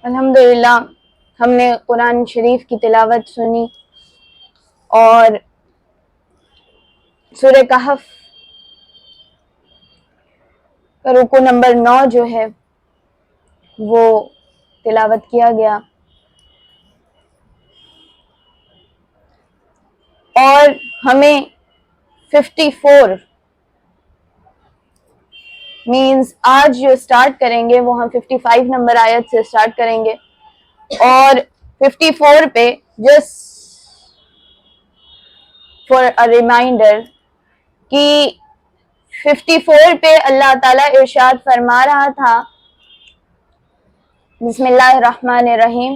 الحمدللہ ہم نے قرآن شریف کی تلاوت سنی اور سورہ کہف کا رکوع نمبر 9 جو ہے وہ تلاوت کیا گیا، اور ہمیں 54 مینز آج جو سٹارٹ کریں گے وہ ہم 55 نمبر آیت سے سٹارٹ کریں گے، اور 54 پہ جسٹ فار اے ریمائنڈر کہ 54 پہ اللہ تعالیٰ ارشاد فرما رہا تھا، بسم اللہ الرحمن الرحیم،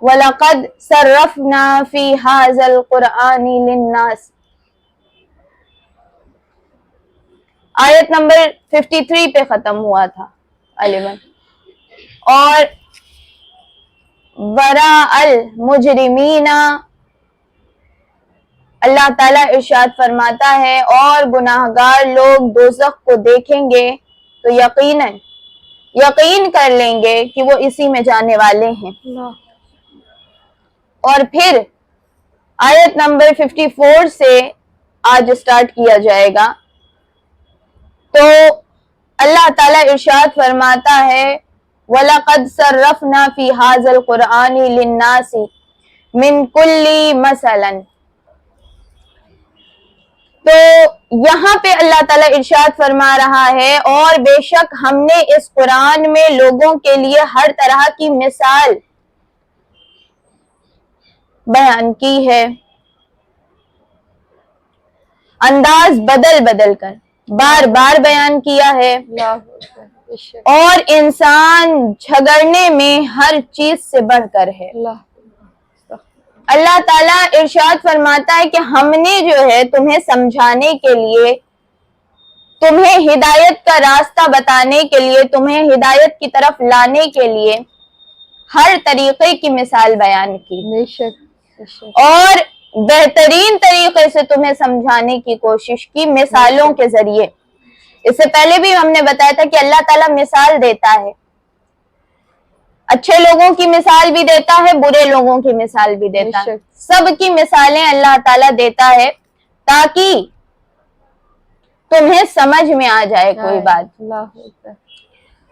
وَلَقَدْ صَرَّفْنَا فِي هَذَا الْقُرْآنِ لِلنَّاسِ، آیت نمبر 53 پہ ختم ہوا تھا غالباً، اور وَرَاءَ الْمُجْرِمِينَ، اللہ تعالیٰ ارشاد فرماتا ہے اور گناہگار لوگ دوزخ کو دیکھیں گے تو یقین کر لیں گے کہ وہ اسی میں جانے والے ہیں۔ اور پھر آیت نمبر 54 سے آج سٹارٹ کیا جائے گا، تو اللہ تعالیٰ ارشاد فرماتا ہے وَلَقَدْ صَرَّفْنَا فِي هَذَا الْقُرْآنِ لِلنَّاسِ مِنْ كُلِّ مَثَلٍ، تو یہاں پہ اللہ تعالیٰ ارشاد فرما رہا ہے اور بے شک ہم نے اس قرآن میں لوگوں کے لیے ہر طرح کی مثال بیان کی ہے، انداز بدل بدل کر بار بار بیان کیا ہے، اور انسان جھگڑنے میں ہر چیز سے بڑھ کر ہے۔ اللہ تعالیٰ ارشاد فرماتا ہے کہ ہم نے جو ہے تمہیں سمجھانے کے لیے، تمہیں ہدایت کا راستہ بتانے کے لیے، تمہیں ہدایت کی طرف لانے کے لیے ہر طریقے کی مثال بیان کی، اور بہترین طریقے سے تمہیں سمجھانے کی کوشش کی مثالوں کے ذریعے۔ اس سے پہلے بھی ہم نے بتایا تھا کہ اللہ تعالیٰ مثال دیتا ہے، اچھے لوگوں کی مثال بھی دیتا ہے، برے لوگوں کی مثال بھی دیتا ہے، سب کی مثالیں اللہ تعالیٰ دیتا ہے تاکہ تمہیں سمجھ میں آ جائے کوئی بات۔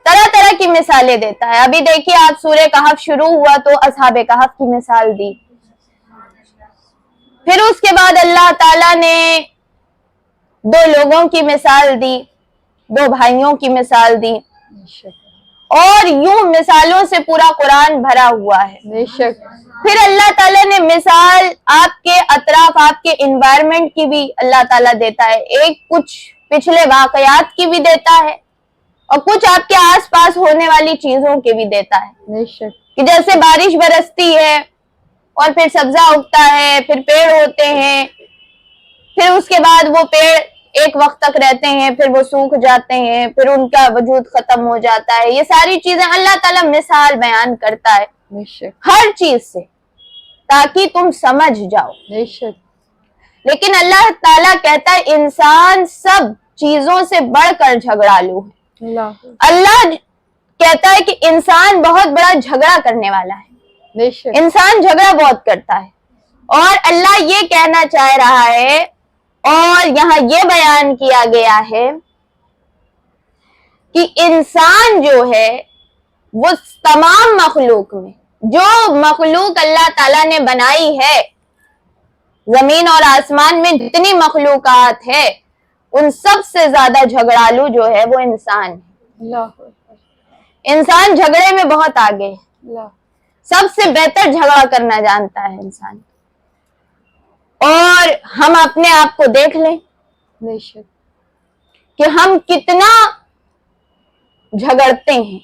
طرح طرح کی مثالیں دیتا ہے۔ ابھی دیکھیے آپ سورہ کہف شروع ہوا تو اصحاب کہف کی مثال دی، پھر اس کے بعد اللہ تعالیٰ نے 2 لوگوں کی مثال دی، 2 بھائیوں کی مثال دی، اور یوں مثالوں سے پورا قرآن بھرا ہوا ہے۔ پھر اللہ تعالیٰ نے مثال آپ کے اطراف، آپ کے انوائرمنٹ کی بھی اللہ تعالیٰ دیتا ہے، ایک کچھ پچھلے واقعات کی بھی دیتا ہے، اور کچھ آپ کے آس پاس ہونے والی چیزوں کے بھی دیتا ہے، کہ جیسے بارش برستی ہے اور پھر سبزہ اگتا ہے، پھر پیڑ ہوتے ہیں، پھر اس کے بعد وہ پیڑ ایک وقت تک رہتے ہیں، پھر وہ سوکھ جاتے ہیں، پھر ان کا وجود ختم ہو جاتا ہے۔ یہ ساری چیزیں اللہ تعالیٰ مثال بیان کرتا ہے ہر چیز سے تاکہ تم سمجھ جاؤ۔ لیکن اللہ تعالیٰ کہتا ہے انسان سب چیزوں سے بڑھ کر جھگڑالو ہے۔ اللہ کہتا ہے کہ انسان بہت بڑا جھگڑا کرنے والا ہے، انسان جھگڑا بہت کرتا ہے، اور اللہ یہ کہنا چاہ رہا ہے اور یہاں یہ بیان کیا گیا ہے کہ انسان جو ہے وہ تمام مخلوق میں، جو مخلوق اللہ تعالیٰ نے بنائی ہے، زمین اور آسمان میں جتنی مخلوقات ہے ان سب سے زیادہ جھگڑالو جو ہے وہ انسان ہے۔ انسان جھگڑے میں بہت آگے ہے، سب سے بہتر جھگڑا کرنا جانتا ہے انسان، اور ہم اپنے آپ کو دیکھ لیں کہ ہم کتنا جھگڑتے ہیں،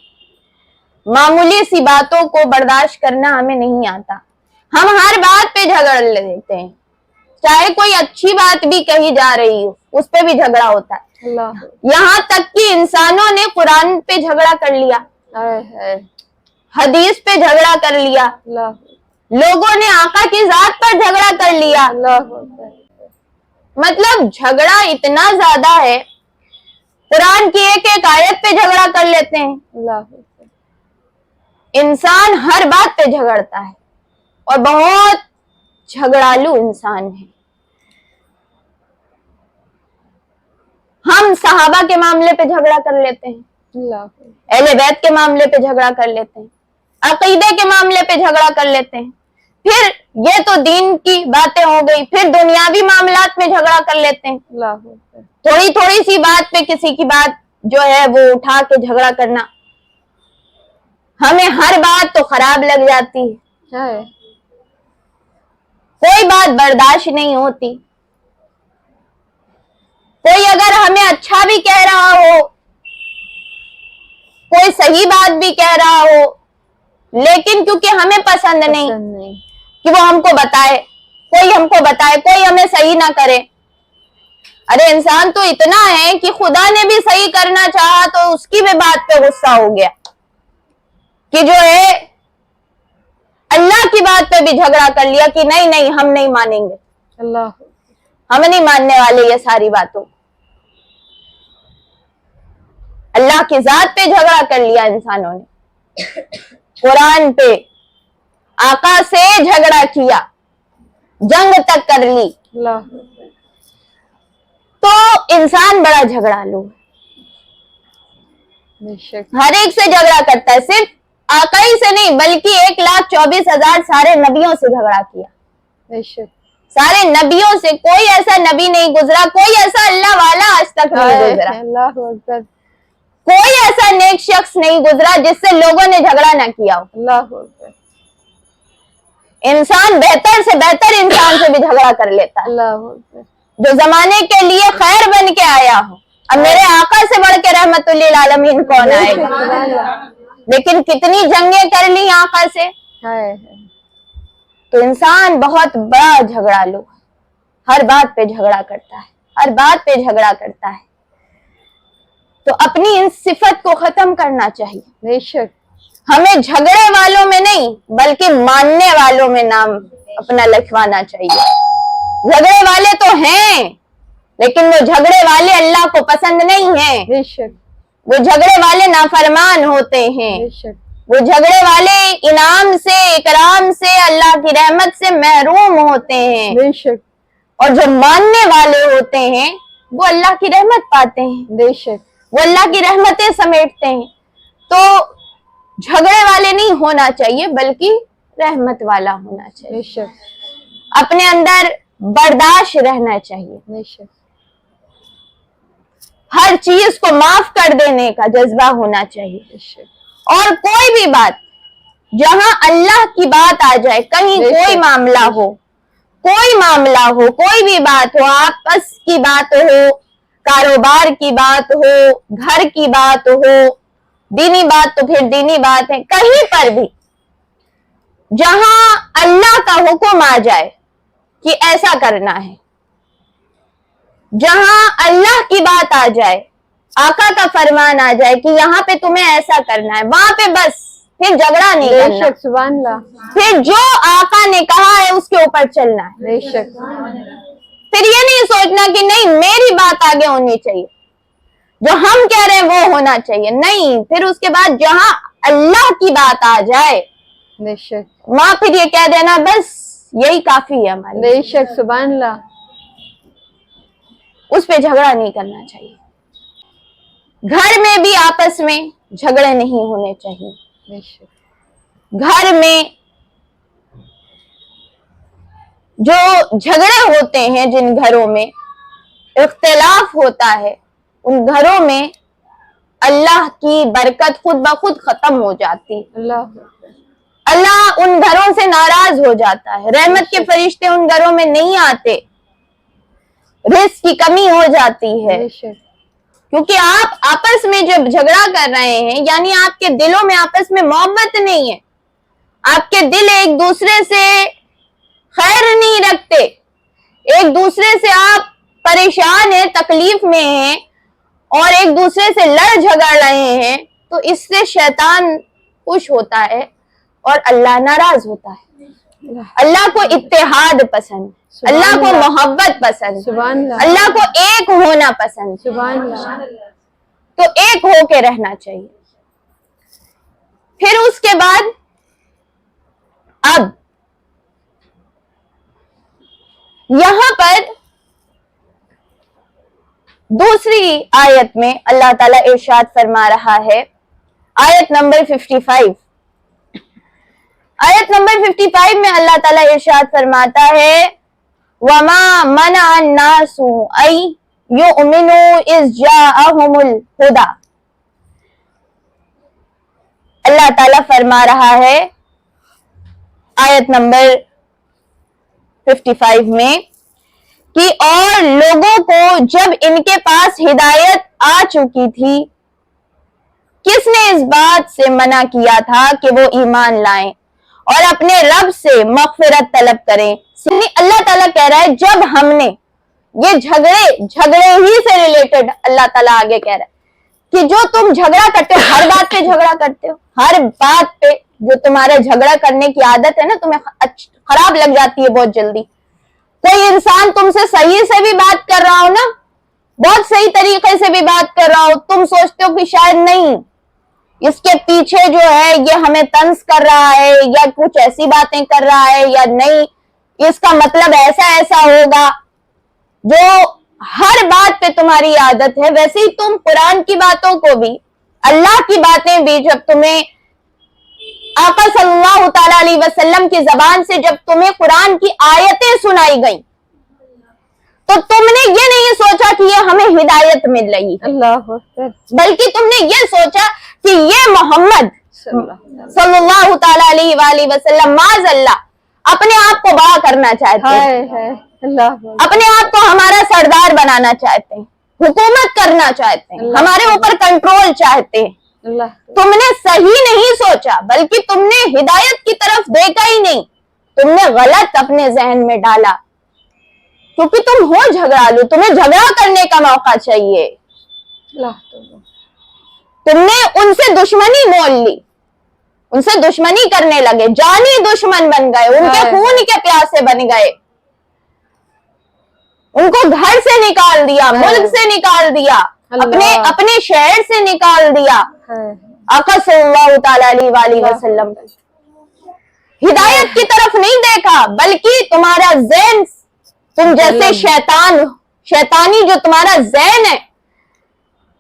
معمولی سی باتوں کو برداشت کرنا ہمیں نہیں آتا، ہم ہر بات پہ جھگڑ لیتے ہیں، چاہے کوئی اچھی بات بھی کہی جا رہی ہو اس پہ بھی جھگڑا ہوتا ہے، یہاں تک کہ انسانوں نے قرآن پہ جھگڑا کر لیا، حدیث پہ جھگڑا کر لیا، لوگوں نے آقا کی ذات پر جھگڑا کر لیا، مطلب جھگڑا اتنا زیادہ ہے، قرآن کی ایک ایک آیت پہ جھگڑا کر لیتے ہیں۔ انسان ہر بات پہ جھگڑتا ہے اور بہت جھگڑالو انسان ہے. ہم صحابہ کے معاملے پہ جھگڑا کر لیتے ہیں, اہل بیت کے معاملے پہ جھگڑا کر لیتے ہیں, عقیدے کے معاملے پہ جھگڑا کر لیتے ہیں, پھر یہ تو دین کی باتیں ہو گئی, پھر دنیاوی معاملات میں جھگڑا کر لیتے ہیں. تھوڑی تھوڑی سی بات پہ کسی کی بات جو ہے وہ اٹھا کے جھگڑا کرنا, ہمیں ہر بات تو خراب لگ جاتی ہے, کوئی بات برداشت نہیں ہوتی. کوئی اگر ہمیں اچھا بھی کہہ رہا ہو, کوئی صحیح بات بھی کہہ رہا ہو, لیکن کیونکہ ہمیں پسند نہیں کہ وہ ہم کو بتائے, کوئی ہم کو بتائے, کوئی ہمیں صحیح نہ کرے. ارے انسان تو اتنا ہے کہ خدا نے بھی صحیح کرنا چاہا تو اس کی بھی بات پہ غصہ ہو گیا کہ جو ہے اللہ کی بات پہ بھی جھگڑا کر لیا کہ نہیں ہم نہیں مانیں گے, ہم نہیں ماننے والے یہ ساری باتوں. اللہ کی ذات پہ جھگڑا کر لیا انسانوں نے, قرآن پہ آقا سے جھگڑا کیا, جنگ تک کر لی. تو انسان بڑا جھگڑالو ہے, ہر ایک سے جھگڑا کرتا ہے, صرف آقا ہی سے نہیں بلکہ 1,24,000 سارے نبیوں سے جھگڑا کیا. سارے نبیوں سے کوئی ایسا نبی نہیں گزرا, کوئی ایسا اللہ والا آج تک نہیں گزرا, کوئی ایسا نیک شخص نہیں گزرا جس سے لوگوں نے جھگڑا نہ کیا ہو. انسان بہتر سے بہتر انسان سے بھی جھگڑا کر لیتا ہے, جو زمانے کے لیے خیر بن کے آیا ہو. اب میرے آقا سے بڑھ کے رحمت للعالمین کون آئے گا, لیکن کتنی جنگیں کر لی آقا سے. تو انسان بہت بڑا جھگڑالو, ہر بات پہ جھگڑا کرتا ہے, ہر بات پہ جھگڑا کرتا ہے. تو اپنی ان صفت کو ختم کرنا چاہیے. ہمیں جھگڑے والوں میں نہیں بلکہ ماننے والوں میں نام اپنا لکھوانا چاہیے. جھگڑے والے تو ہیں لیکن وہ جھگڑے والے اللہ کو پسند نہیں ہیں, وہ جھگڑے والے نافرمان ہوتے ہیں, وہ جھگڑے والے انعام سے اکرام سے اللہ کی رحمت سے محروم ہوتے ہیں. اور جو ماننے والے ہوتے ہیں وہ اللہ کی رحمت پاتے ہیں, وہ اللہ کی رحمتیں سمیٹتے ہیں. تو جھگڑے والے نہیں ہونا چاہیے بلکہ رحمت والا ہونا چاہیے. اپنے اندر برداشت رہنا چاہیے, ہر چیز کو معاف کر دینے کا جذبہ ہونا چاہیے. اور کوئی بھی بات جہاں اللہ کی بات آ جائے, کہیں کوئی معاملہ ہو, کوئی بھی بات ہو, آپس کی بات ہو, کاروبار کی بات ہو, گھر کی بات ہو, دینی بات تو پھر دینی بات ہے, کہیں پر بھی جہاں اللہ کا حکم آ جائے کہ ایسا کرنا ہے, جہاں اللہ کی بات آ جائے, آقا کا فرمان آ جائے کہ یہاں پہ تمہیں ایسا کرنا ہے, وہاں پہ بس پھر جھگڑا نہیں کرنا, سبحان اللہ, پھر جو آقا نے کہا ہے اس کے اوپر چلنا ہے. پھر یہ نہیں سوچنا کہ نہیں میری بات آگے ہونی چاہیے, جو ہم کہہ رہے ہیں وہ ہونا چاہیے, نہیں. پھر اس کے بعد جہاں اللہ کی بات آ جائے وہاں پھر یہ کہہ دینا بس یہی کافی ہے ہمارے. بے شک, سبحان اللہ. اس پہ جھگڑا نہیں کرنا چاہیے. گھر میں بھی آپس میں جھگڑے نہیں ہونے چاہیے. گھر میں جو جھگڑے ہوتے ہیں, جن گھروں میں اختلاف ہوتا ہے, ان گھروں میں اللہ کی برکت خود بخود ختم ہو جاتی. اللہ ان گھروں سے ناراض ہو جاتا ہے, رحمت کے فرشتے ان گھروں میں نہیں آتے, رزق کی کمی ہو جاتی ہے. کیونکہ آپ آپس میں جب جھگڑا کر رہے ہیں یعنی آپ کے دلوں میں آپس میں محبت نہیں ہے, آپ کے دل ایک دوسرے سے خیر نہیں رکھتے, ایک دوسرے سے آپ پریشان ہیں, تکلیف میں ہیں اور ایک دوسرے سے لڑ جھگڑ رہے ہیں, تو اس سے شیطان خوش ہوتا ہے اور اللہ ناراض ہوتا ہے. اللہ کو اتحاد پسند, اللہ کو محبت پسند, اللہ کو ایک ہونا پسند. تو ایک ہو کے رہنا چاہیے. پھر اس کے بعد اب یہاں پر دوسری آیت میں اللہ تعالیٰ ارشاد فرما رہا ہے، آیت نمبر 55، آیت نمبر 55 میں اللہ تعالیٰ ارشاد فرماتا ہے وَمَا مَنَعَ النَّاسُ أَن يُؤْمِنُوا إِذْ جَاءَهُمُ الْهُدَى۔ اللہ تعالیٰ فرما رہا ہے آیت نمبر 55 میں کہ اور لوگوں کو جب ان کے پاس ہدایت آ چکی تھی، کس نے اس بات سے منع کیا تھا کہ وہ ایمان لائیں اور اپنے رب سے مغفرت طلب کریں۔ اللہ تعالیٰ کہہ رہا ہے جب ہم نے یہ جھگڑے ہی سے ریلیٹڈ اللہ تعالیٰ آگے کہہ رہا ہے کہ جو تم جھگڑا کرتے ہو، ہر بات پہ جھگڑا کرتے ہو، ہر بات پہ جو تمہارے جھگڑا کرنے کی عادت ہے نا، تمہیں خراب لگ جاتی ہے بہت جلدی۔ کوئی انسان تم سے صحیح سے بھی بات کر رہا ہو نا، بہت صحیح طریقے سے بھی بات کر رہا ہو، تم سوچتے ہو کہ شاید نہیں، اس کے پیچھے جو ہے یہ ہمیں طنز کر رہا ہے یا کچھ ایسی باتیں کر رہا ہے، یا نہیں اس کا مطلب ایسا ہوگا، جو ہر بات پہ تمہاری عادت ہے، ویسے ہی تم قرآن کی باتوں کو بھی، اللہ کی باتیں بھی، جب تمہیں آقا صلی اللہ تعالی علیہ وسلم کی زبان سے جب تمہیں قرآن کی آیتیں سنائی گئیں تو تم نے یہ نہیں سوچا کہ یہ ہمیں ہدایت مل رہی ہے، اللہ اکبر، بلکہ تم نے یہ سوچا کہ یہ محمد صلی اللہ تعالی علیہ وآلہ وسلم معاذ اللہ اپنے آپ کو بڑا کرنا چاہتے ہیں، اپنے آپ کو ہمارا سردار بنانا چاہتے ہیں، حکومت کرنا چاہتے ہیں، ہمارے اوپر کنٹرول چاہتے ہیں۔ تم نے صحیح نہیں سوچا، بلکہ تم نے ہدایت کی طرف دیکھا ہی نہیں، تم نے غلط اپنے ذہن میں ڈالا، کیونکہ تم ہو جھگڑالو، تمہیں جھگڑا کرنے کا موقع چاہیے، تم نے ان سے دشمنی مول لی، ان سے دشمنی کرنے لگے، جانی دشمن بن گئے، ان کے خون کے پیاسے بن گئے، ان کو گھر سے نکال دیا، ملک سے نکال دیا، اپنے شہر سے نکال دیا۔ آقا صلی اللہ تعالی علیہ وآلہ وسلم ہدایت کی طرف نہیں دیکھا، بلکہ تمہارا ذہن، تم جیسے شیطانی جو تمہارا ذہن ہے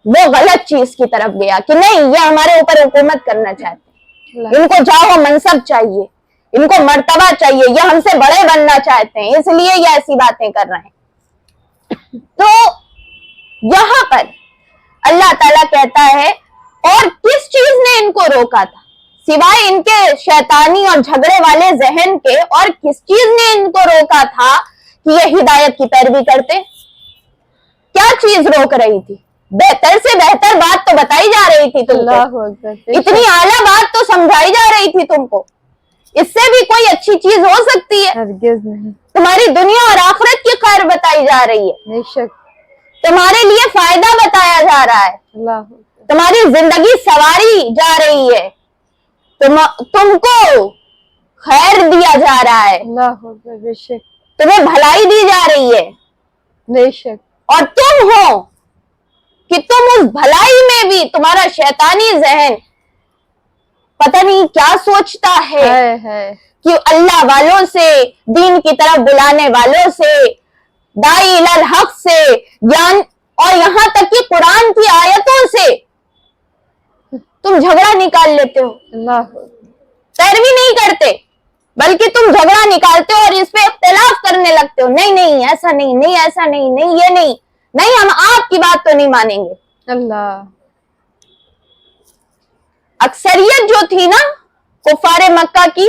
وہ غلط چیز کی طرف گیا کہ نہیں یہ ہمارے اوپر حکومت کرنا چاہتے ہیں، ان کو جاؤ منصب چاہیے، ان کو مرتبہ چاہیے، یہ ہم سے بڑے بننا چاہتے ہیں، اس لیے یہ ایسی باتیں کر رہے ہیں۔ تو یہاں پر اللہ تعالیٰ کہتا ہے اور کس چیز نے ان کو روکا تھا سوائے ان کے شیطانی اور جھگڑے والے ذہن کے، اور کس چیز نے ان کو روکا تھا کہ یہ ہدایت کی پیروی کرتے؟ کیا چیز روک رہی تھی؟ بہتر سے بہتر بات تو بتائی جا رہی تھی تم کو، اتنی اعلیٰ بات تو سمجھائی جا رہی تھی تم کو، اس سے بھی کوئی اچھی چیز ہو سکتی ہے؟ ہرگز نہیں۔ تمہاری دنیا اور آخرت کی خیر بتائی جا رہی ہے، بے شک تمہارے لیے فائدہ بتایا جا رہا ہے، تمہاری زندگی سواری جا رہی ہے، تم کو خیر دیا جا رہا ہے، بے شک تمہیں بھلائی دی جا رہی ہے، بے شک، اور تم ہو کہ تم اس بھلائی میں بھی تمہارا شیطانی ذہن پتہ نہیں کیا سوچتا ہے کہ اللہ والوں سے، دین کی طرف بلانے والوں سے، داعی الحق سے، اور یہاں تک کہ قرآن کی آیتوں سے تم جھگڑا نکال لیتے ہو، پیروی نہیں کرتے بلکہ تم جھگڑا نکالتے ہو اور اس پہ اختلاف کرنے لگتے ہو، نہیں ایسا نہیں ایسا نہیں یہ نہیں ہم آپ کی بات تو نہیں مانیں گے۔ اللہ، اکثریت جو تھی نا کفار مکہ کی،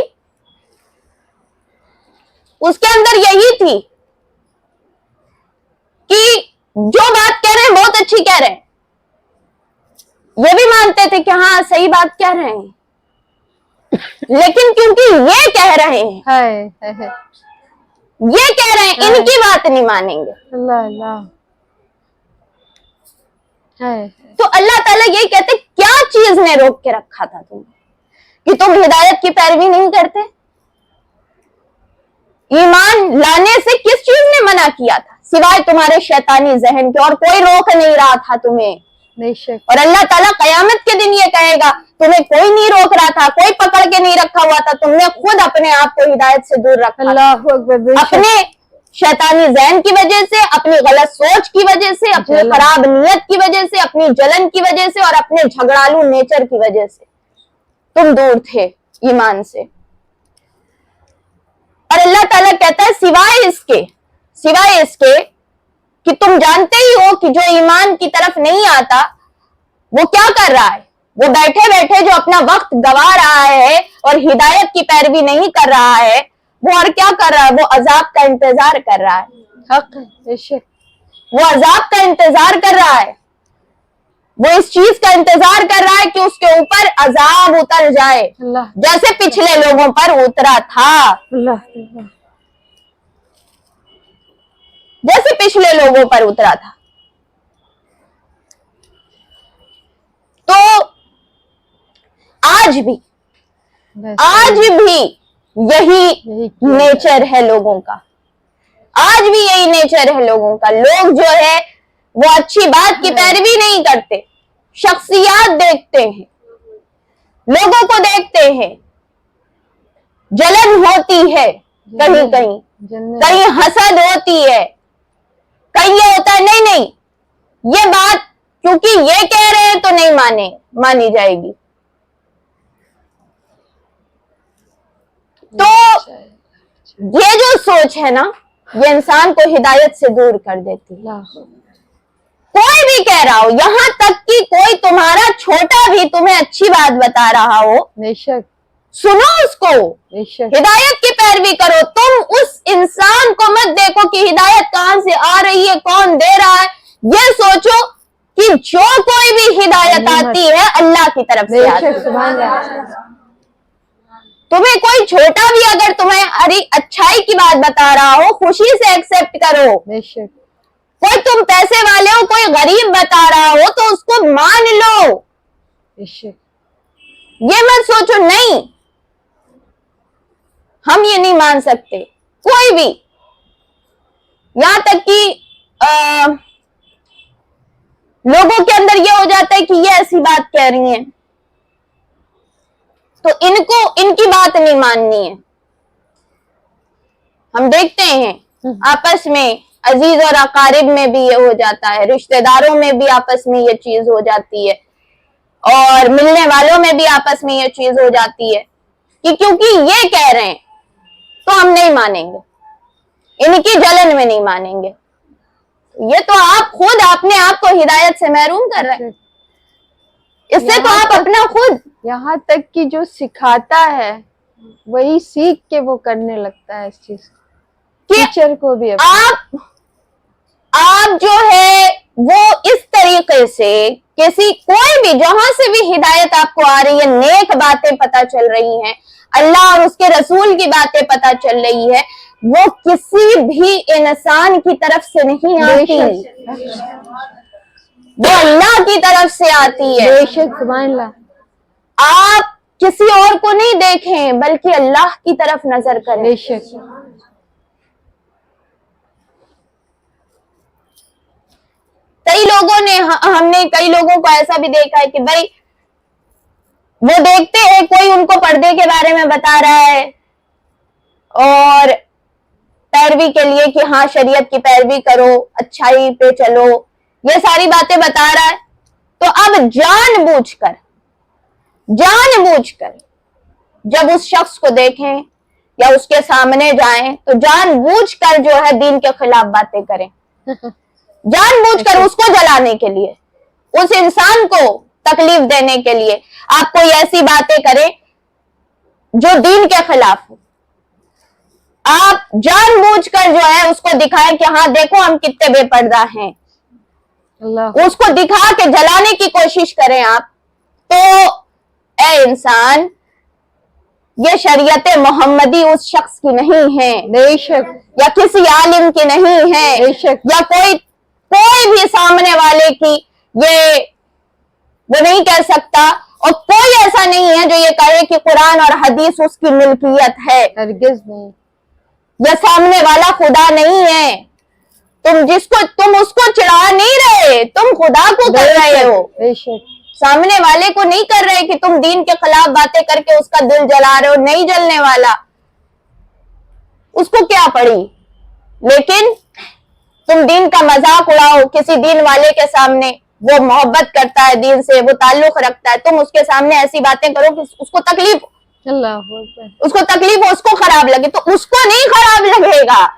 اس کے اندر یہی تھی کہ جو بات کہہ رہے ہیں بہت اچھی کہہ رہے ہیں، یہ بھی مانتے تھے کہ ہاں صحیح بات کہہ رہے ہیں، لیکن کیونکہ یہ کہہ رہے ہیں، یہ کہہ رہے ہیں، ان کی بات نہیں مانیں گے۔ تو اللہ تعالیٰ یہی کہتے کیا چیز نے روک کے رکھا تھا تم کہ تم ہدایت کی پیروی نہیں کرتے؟ ایمان لانے سے کس چیز نے منع کیا تھا سوائے تمہارے شیطانی ذہن کے، اور کوئی روک نہیں رہا تھا تمہیں، اور اللہ تعالیٰ قیامت کے دن یہ کہے گا تمہیں کوئی نہیں روک رہا تھا, کوئی پکڑ کے نہیں رکھا ہوا تھا, تم نے خود اپنے آپ کو ہدایت سے دور رکھا. اللہ اکبر. اپنے شیطانی ذہن کی وجہ سے, اپنی غلط سوچ کی وجہ سے, اپنی خراب نیت کی وجہ سے, اپنی جلن کی وجہ سے اور اپنے جھگڑالو نیچر کی وجہ سے تم دور تھے ایمان سے. اور اللہ تعالیٰ کہتا ہے سوائے اس کے کہ تم جانتے ہی ہو کہ جو ایمان کی طرف نہیں آتا وہ کیا کر رہا ہے, وہ بیٹھے بیٹھے جو اپنا وقت گوا رہا ہے اور ہدایت کی پیروی نہیں کر رہا ہے, وہ اور کیا کر رہا ہے, وہ عذاب کا انتظار کر رہا ہے. حق ہے, بے شک. وہ عذاب کا انتظار کر رہا ہے, وہ اس چیز کا انتظار کر رہا ہے کہ اس کے اوپر عذاب اتر جائے اللہ جیسے پچھلے لوگوں پر اترا تھا, اللہ جیسے پچھلے لوگوں پر اترا تھا. تو آج بھی یہی نیچر ہے لوگوں کا, آج بھی یہی نیچر ہے لوگوں کا. لوگ جو ہے وہ اچھی بات کی پیروی نہیں کرتے, شخصیات دیکھتے ہیں, لوگوں کو دیکھتے ہیں, جلن ہوتی ہے کہیں حسد ہوتی ہے, کہیں یہ ہوتا ہے نہیں یہ بات کیونکہ یہ کہہ رہے ہیں تو نہیں مانی جائے گی. تو یہ جو سوچ ہے نا یہ انسان کو ہدایت سے دور کر دیتی ہے. کوئی بھی کہہ رہا ہو, یہاں تک کہ کوئی تمہارا چھوٹا بھی تمہیں اچھی بات بتا رہا ہو, بے شک سنو اس کو, ہدایت کی پیروی کرو. تم اس انسان کو مت دیکھو کہ ہدایت کہاں سے آ رہی ہے, کون دے رہا ہے. یہ سوچو کہ جو کوئی بھی ہدایت آتی ہے اللہ کی طرف سے آتی ہے. تمہیں کوئی چھوٹا بھی اگر تمہیں اچھائی کی بات بتا رہا ہو, خوشی سے ایکسپٹ کرو. کوئی تم پیسے والے ہو, کوئی غریب بتا رہا ہو تو اس کو مان لو. یہ مت سوچو نہیں ہم یہ نہیں مان سکتے کوئی بھی. یہاں تک کہ لوگوں کے اندر یہ ہو جاتا ہے کہ یہ ایسی بات کہہ رہی ہیں تو ان کی بات نہیں ماننی ہے. ہم دیکھتے ہیں آپس میں عزیز اور اقارب میں بھی یہ ہو جاتا ہے, رشتہ داروں میں بھی آپس میں یہ چیز ہو جاتی ہے, اور ملنے والوں میں بھی آپس میں یہ چیز ہو جاتی ہے کہ کیونکہ یہ کہہ رہے ہیں تو ہم نہیں مانیں گے, ان کی جلن میں نہیں مانیں گے. یہ تو آپ خود اپنے آپ کو ہدایت سے محروم کر رہے ہیں. اس سے تو آپ اپنا خود, یہاں تک کہ جو سکھاتا ہے وہی سیکھ کے وہ کرنے لگتا ہے اس چیز ٹیچر کو بھی. آپ جو ہے وہ اس طریقے سے کوئی بھی جہاں سے بھی ہدایت آپ کو آ رہی ہے, نیک باتیں پتہ چل رہی ہیں, اللہ اور اس کے رسول کی باتیں پتہ چل رہی ہے, وہ کسی بھی انسان کی طرف سے نہیں آتی, وہ اللہ کی طرف سے آتی ہے. بے شک, سبحان اللہ. آپ کسی اور کو نہیں دیکھیں بلکہ اللہ کی طرف نظر کریں. بے شک. ہم نے کئی لوگوں کو ایسا بھی دیکھا ہے کہ بھائی وہ دیکھتے ہیں کوئی ان کو پردے کے بارے میں بتا رہا ہے اور پیروی کے لیے کہ ہاں شریعت کی پیروی کرو, اچھائی پہ چلو, یہ ساری باتیں بتا رہا ہے, تو اب جان بوجھ کر جب اس شخص کو دیکھیں یا اس کے سامنے جائیں تو جان بوجھ کر جو ہے دین کے خلاف باتیں کریں, جان بوجھ کر اس کو جلانے کے لیے, اس انسان کو تکلیف دینے کے لیے آپ کوئی ایسی باتیں کریں جو دین کے خلاف ہو. آپ جان بوجھ کر جو ہے اس کو دکھائیں کہ ہاں دیکھو ہم کتنے بے پردہ ہیں, اس کو دکھا کے جلانے کی کوشش کریں آپ, تو اے انسان یہ شریعت محمدی اس شخص کی نہیں ہے, بے شک, یا کسی عالم کی نہیں ہے, بے شک, یا کوئی بھی سامنے والے کی وہ نہیں کہہ سکتا, اور کوئی ایسا نہیں ہے جو یہ کہے کہ قرآن اور حدیث اس کی ملکیت ہے. ہرگز نہیں. یہ سامنے والا خدا نہیں ہے, तुम उसको चिढ़ा नहीं रहे, तुम खुदा को कर रहे हो, बेशक सामने वाले को नहीं कर रहे कि तुम दीन के खिलाफ बातें करके उसका दिल जला रहे हो, नहीं जलने वाला, उसको क्या पड़ी। लेकिन तुम दीन का मजाक उड़ाओ किसी दीन वाले के सामने, वो मोहब्बत करता है दीन से, वो ताल्लुक रखता है, तुम उसके सामने ऐसी बातें करो कि उसको तकलीफ हो, उसको खराब लगे, तो उसको नहीं खराब लगेगा,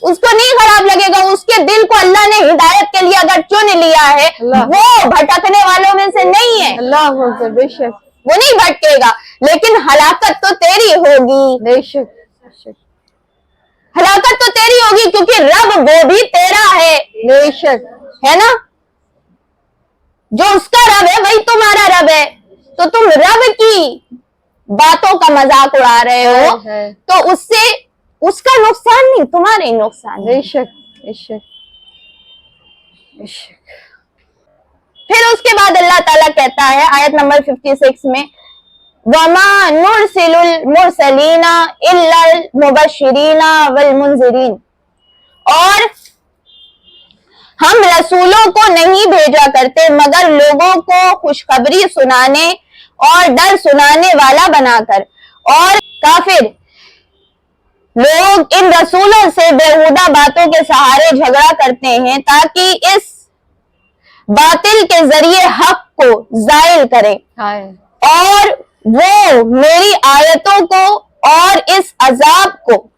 उसको नहीं खराब लगेगा। उसके दिल को अल्लाह ने हिदायत के लिए अगर चुन लिया है, वो भटकने वालों में से नहीं है, अल्लाह बेशक वो नहीं भटकेगा। लेकिन हलाकत तो तेरी होगी, बेशक हलाकत तो तेरी होगी, क्योंकि रब वो भी तेरा है, बेशक है ना। जो उसका रब है वही तुम्हारा रब है, तो तुम रब की बातों का मजाक उड़ा रहे हो, तो उससे उसका नुकसान नहीं, तुम्हारे ही नुकसान। बेशक बेशक बेशक। फिर उसके बाद अल्लाह ताला कहता है आयत नंबर 56 में, वमा नुरसिलुल मुरसलीना इल्लल मुबश्शिरीना वल मुनज़िरीन, और हम रसूलों को नहीं भेजा करते मगर लोगों को खुशखबरी सुनाने और डर सुनाने वाला बनाकर। और काफिर लोग इन रसूलों से बेहुदा बातों के सहारे झगड़ा करते हैं ताकि इस बातिल के जरिए हक को जायल करें, और वो मेरी आयतों को और इस अजाब को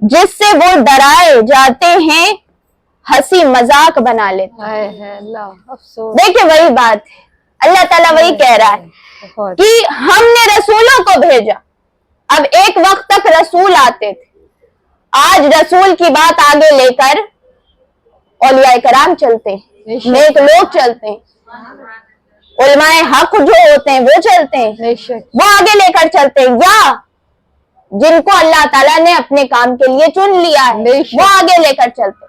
जिससे वो डराए जाते हैं हंसी मजाक बना लेते हैं। देखिए वही बात है, अल्लाह ताला वही कह रहा है कि हमने रसूलों को भेजा। अब एक वक्त तक रसूल आते थे, आज रसूल की बात आगे लेकर औलियाए कराम चलते हैं, नेक लोग चलते हैं, उलमाए हक जो होते हैं वो चलते हैं, वो आगे लेकर चलते हैं, या जिनको अल्लाह ताला ने अपने काम के लिए चुन लिया है वो आगे लेकर चलते हैं।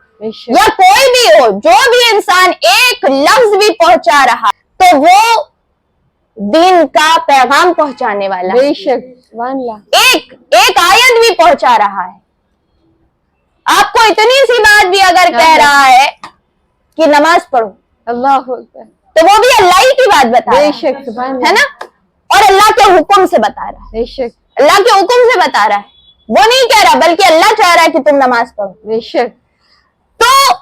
या कोई भी हो, जो भी इंसान एक लफ्ज भी पहुंचा रहा तो वो दीन का पैगाम पहुंचाने वाला, एक आयत भी पहुंचा रहा है। आपको इतनी सी बात भी अगर कह रहा है कि नमाज पढ़ो, अल्लाह, तो वो भी अल्लाह ही की बात बता रहा है ना, और अल्लाह के हुक्म से बता रहा है, अल्लाह के हुक्म से बता रहा है, वो नहीं कह रहा बल्कि अल्लाह चाह रहा है कि तुम नमाज पढ़ो। बेशक। तो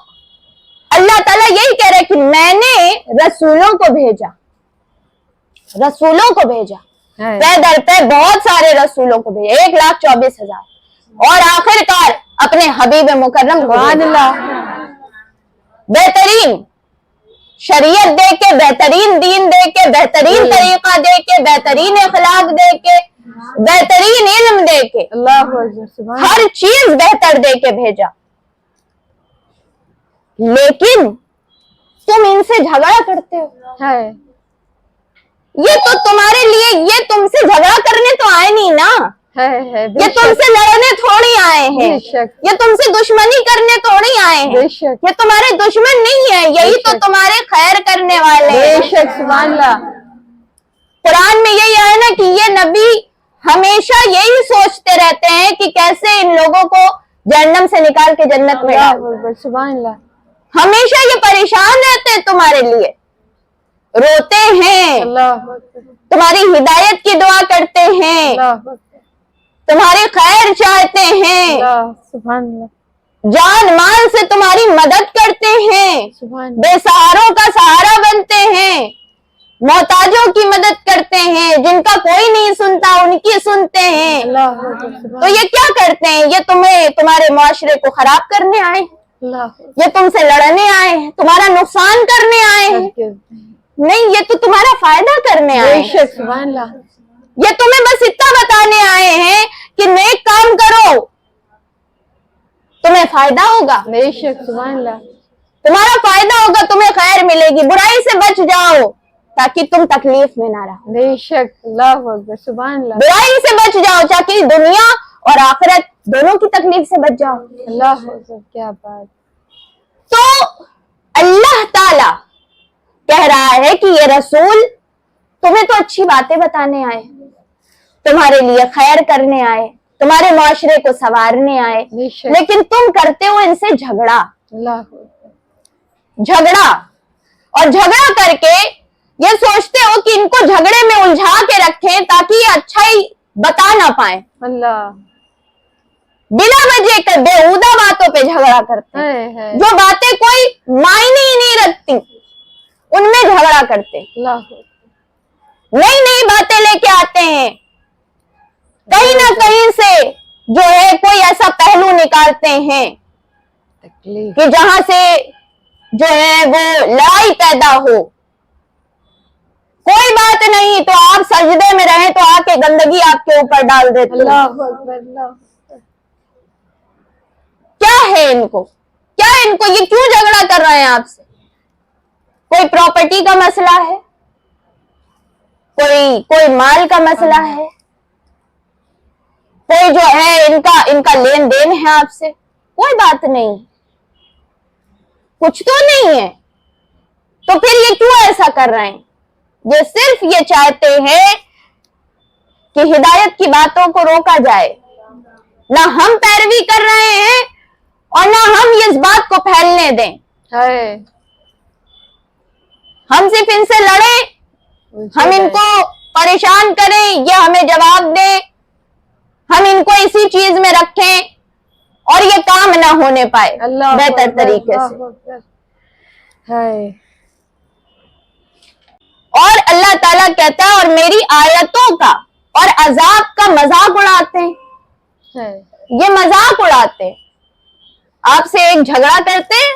अल्लाह ताला यही कह रहा है कि मैंने रसूलों को भेजा, रसूलों को भेजा, पे दर पे बहुत सारे रसूलों को भेजा, 1,24,000, और आखिरकार अपने हबीब मुकर्रम को बेहतरीन शरीयत दे के, बेहतरीन दीन दे के, बेहतरीन तरीका दे के, बेहतरीन अखलाक दे के, बेहतरीन इल्म दे के, हर चीज बेहतर दे के भेजा। लेकिन तुम इनसे झगड़ा करते हो, ये तो तुम्हारे लिए, ये तुमसे झगड़ा करने तो आए नहीं ना, ये तुमसे लड़ने थोड़ी आए हैं, ये तुमसे दुश्मनी करने थोड़ी आए हैं, ये तुम्हारे दुश्मन नहीं है, यही तो तुम्हारे खैर करने वाले हैं। कुरान में यही है ना कि ये नबी हमेशा यही सोचते रहते हैं कि कैसे इन लोगों को जहन्नम से निकाल के जन्नत में डाल, हमेशा ये परेशान रहते हैं तुम्हारे लिए, रोते हैं, तुम्हारी हिदायत की दुआ करते हैं, तुम्हारी खैर चाहते हैं, जान माल से तुम्हारी मदद करते हैं, बेसहारों का सहारा बनते हैं, मोहताजों की मदद करते हैं, जिनका कोई नहीं सुनता उनकी सुनते हैं। तो ये क्या करते हैं? ये तुम्हें, तुम्हारे मुआशरे को खराब करने आए, ये तुमसे लड़ने आए हैं, तुम्हारा नुकसान करने आए हैं, नहीं, ये तो तुम्हारा फायदा करने आए हैं। ये तुम्हें बस इतना बताने आए हैं कि नेक काम करो, तुम्हें फायदा होगा, तुम्हारा फायदा होगा, तुम्हें खैर मिलेगी, बुराई से बच जाओ ताकि तुम तकलीफ में ना रहो। बेशक, बुराई से बच जाओ ताकि दुनिया और आखिरत दोनों की तकलीफ से बच जाओ। अल्लाह, क्या बात। तो अल्लाह ताला कह रहा है कि ये रसूल तुम्हें तो अच्छी बातें बताने आए, तुम्हारे लिए खैर करने आए, तुम्हारे मुआशरे को संवारने आए, बेशक। लेकिन तुम करते हो इनसे झगड़ा। अल्लाह झगड़ा, और झगड़ा करके ये सोचते हो कि इनको झगड़े में उलझा के रखें ताकि ये अच्छाई बता ना पाए। अल्लाह बिना वजह के बेहुदा बातों पे झगड़ा करते हैं, है। जो बातें कोई मायने ही नहीं रखती उनमें झगड़ा करते, अल्लाह नई नई बातें लेके आते हैं, कहीं ना कहीं से जो है कोई ऐसा पहलू निकालते हैं तकलीफ। कि जहां से जो है वो लड़ाई पैदा हो। कोई बात नहीं तो आप सजदे में रहें तो आके गंदगी आपके ऊपर डाल देते हैं। अल्लाह अकबर, अल्लाह। क्या है इनको, क्या इनको, ये क्यों झगड़ा कर रहे हैं आपसे? कोई प्रॉपर्टी का मसला है, कोई माल का मसला है, कोई जो है इनका लेन देन है आपसे, कोई बात नहीं, कुछ तो नहीं है, तो फिर ये क्यों ऐसा कर रहे हैं? ये सिर्फ ये चाहते हैं कि हिदायत की बातों को रोका जाए। ना हम पैरवी कर रहे हैं और ना हम इस बात को फैलने दें। है। हम सिर्फ इनसे लड़ें, हम इनको परेशान करें, ये हमें जवाब दे, हम इनको इसी चीज में रखें और ये काम ना होने पाए अल्लाह बेहतर अकबर, तरीके अल्लाह से। अकबर। है। और अल्लाह ताला कहता है और मेरी आयतों का और अजाब का मजाक उड़ाते हैं। है। ये मजाक उड़ाते हैं, आपसे एक झगड़ा करते हैं